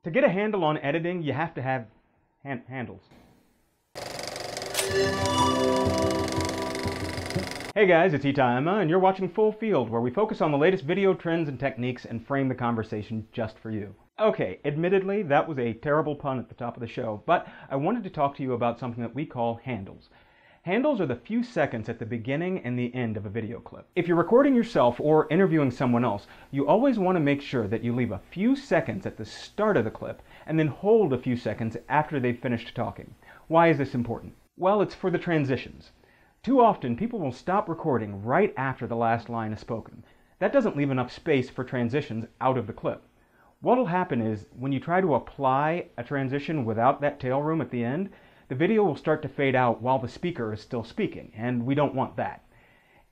To get a handle on editing, you have to have handles. Hey guys, it's udo-ema, and you're watching Full Field, where we focus on the latest video trends and techniques and frame the conversation just for you. Okay, admittedly, that was a terrible pun at the top of the show, but I wanted to talk to you about something that we call handles. Handles are the few seconds at the beginning and the end of a video clip. If you're recording yourself or interviewing someone else, you always want to make sure that you leave a few seconds at the start of the clip and then hold a few seconds after they've finished talking. Why is this important? Well, it's for the transitions. Too often, people will stop recording right after the last line is spoken. That doesn't leave enough space for transitions out of the clip. What'll happen is, when you try to apply a transition without that tail room at the end, the video will start to fade out while the speaker is still speaking, and we don't want that.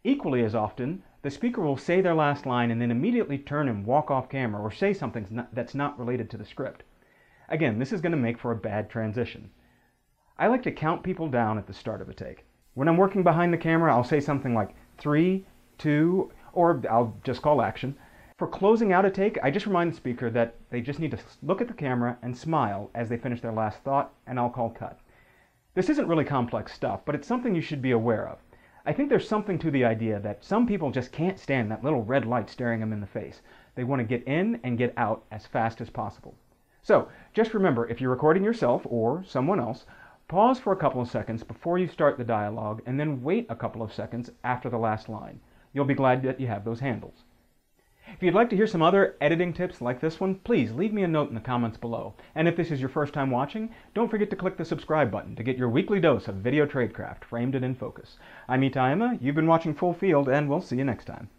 Equally as often, the speaker will say their last line and then immediately turn and walk off camera or say something that's not related to the script. Again, this is going to make for a bad transition. I like to count people down at the start of a take. When I'm working behind the camera, I'll say something like 3, 2, or I'll just call action. For closing out a take, I just remind the speaker that they just need to look at the camera and smile as they finish their last thought, and I'll call cut. This isn't really complex stuff, but it's something you should be aware of. I think there's something to the idea that some people just can't stand that little red light staring them in the face. They want to get in and get out as fast as possible. So, just remember, if you're recording yourself or someone else, pause for a couple of seconds before you start the dialogue and then wait a couple of seconds after the last line. You'll be glad that you have those handles. If you'd like to hear some other editing tips like this one, please leave me a note in the comments below. And if this is your first time watching, don't forget to click the subscribe button to get your weekly dose of video tradecraft framed and in focus. I'm udo-ema, you've been watching Full Field, and we'll see you next time.